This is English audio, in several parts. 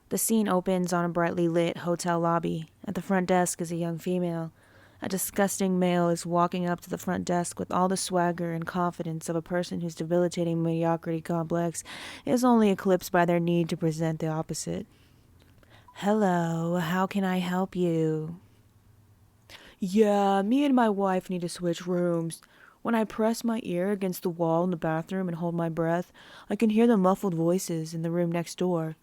The scene opens on a brightly lit hotel lobby. At the front desk is a young female. A disgusting male is walking up to the front desk with all the swagger and confidence of a person whose debilitating mediocrity complex is only eclipsed by their need to present the opposite. Hello, how can I help you? Yeah, me and my wife need to switch rooms. When I press my ear against the wall in the bathroom and hold my breath, I can hear the muffled voices in the room next door.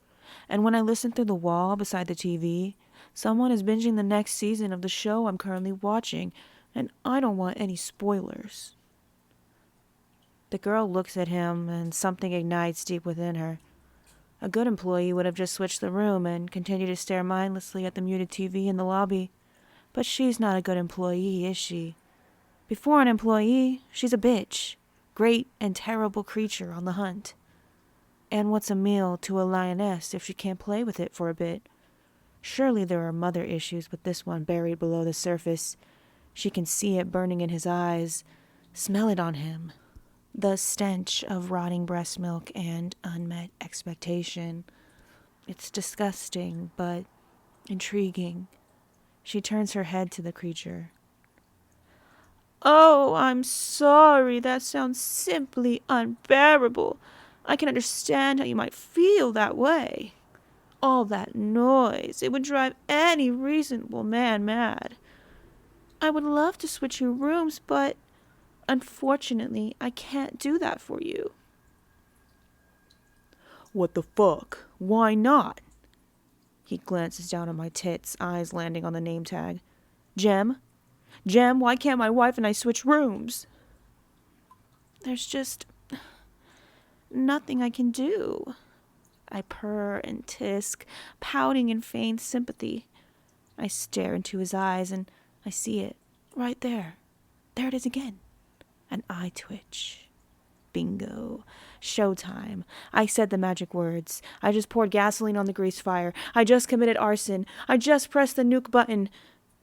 And when I listen through the wall beside the TV, someone is binging the next season of the show I'm currently watching, and I don't want any spoilers. The girl looks at him, and something ignites deep within her. A good employee would have just switched the room and continued to stare mindlessly at the muted TV in the lobby. But she's not a good employee, is she? Before an employee, she's a bitch. Great and terrible creature on the hunt. And what's a meal to a lioness if she can't play with it for a bit? Surely there are mother issues with this one buried below the surface. She can see it burning in his eyes, smell it on him. The stench of rotting breast milk and unmet expectation. It's disgusting, but intriguing. She turns her head to the creature. Oh, I'm sorry. That sounds simply unbearable. I can understand how you might feel that way. All that noise, it would drive any reasonable man mad. I would love to switch you rooms, but unfortunately, I can't do that for you. What the fuck? Why not? He glances down at my tits, eyes landing on the name tag. Jem? Jem, why can't my wife and I switch rooms? There's just nothing I can do. I purr and tisk, pouting in feigned sympathy. I stare into his eyes and I see it. Right there. There it is again. An eye twitch. Bingo. Showtime. I said the magic words. I just poured gasoline on the grease fire. I just committed arson. I just pressed the nuke button.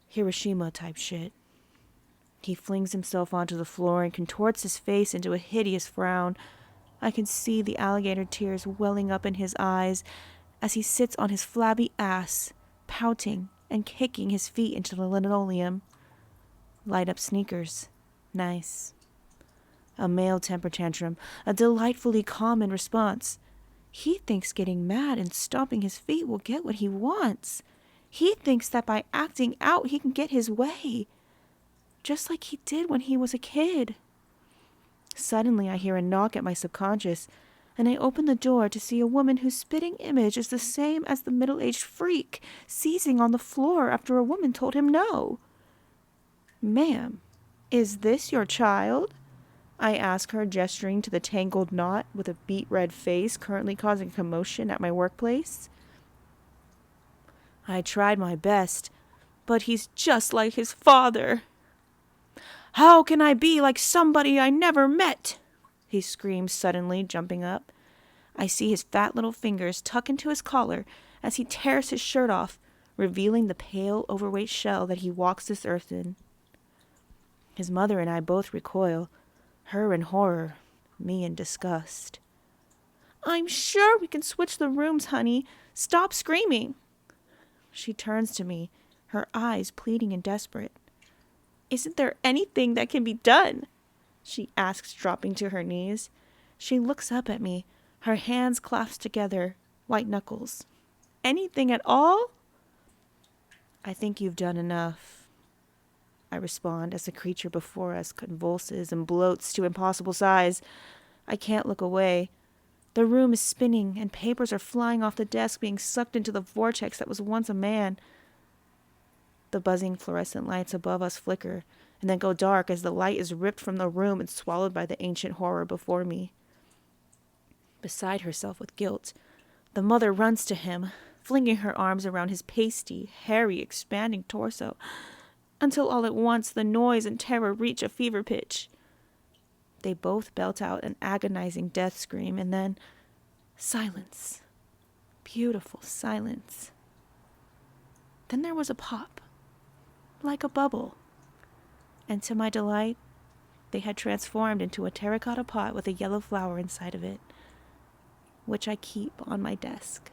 Hiroshima type shit. He flings himself onto the floor and contorts his face into a hideous frown. I can see the alligator tears welling up in his eyes as he sits on his flabby ass, pouting and kicking his feet into the linoleum. Light up sneakers. Nice. A male temper tantrum, a delightfully common response. He thinks getting mad and stomping his feet will get what he wants. He thinks that by acting out he can get his way. Just like he did when he was a kid. Suddenly I hear a knock at my subconscious, and I open the door to see a woman whose spitting image is the same as the middle-aged freak seizing on the floor after a woman told him no. Ma'am, is this your child? I ask her, gesturing to the tangled knot with a beet red face currently causing a commotion at my workplace. I tried my best, but he's just like his father. How can I be like somebody I never met? He screams suddenly, jumping up. I see his fat little fingers tuck into his collar as he tears his shirt off, revealing the pale, overweight shell that he walks this earth in. His mother and I both recoil, her in horror, me in disgust. I'm sure we can switch the rooms, honey. Stop screaming. She turns to me, her eyes pleading and desperate. Isn't there anything that can be done? She asks, dropping to her knees. She looks up at me, her hands clasped together, white knuckles. Anything at all? I think you've done enough, I respond as the creature before us convulses and bloats to impossible size. I can't look away. The room is spinning, and papers are flying off the desk, being sucked into the vortex that was once a man. The buzzing fluorescent lights above us flicker, and then go dark as the light is ripped from the room and swallowed by the ancient horror before me. Beside herself with guilt, the mother runs to him, flinging her arms around his pasty, hairy, expanding torso, until all at once the noise and terror reach a fever pitch. They both belt out an agonizing death scream, and then silence. Beautiful silence. Then there was a pop, like a bubble, and to my delight, they had transformed into a terracotta pot with a yellow flower inside of it, which I keep on my desk.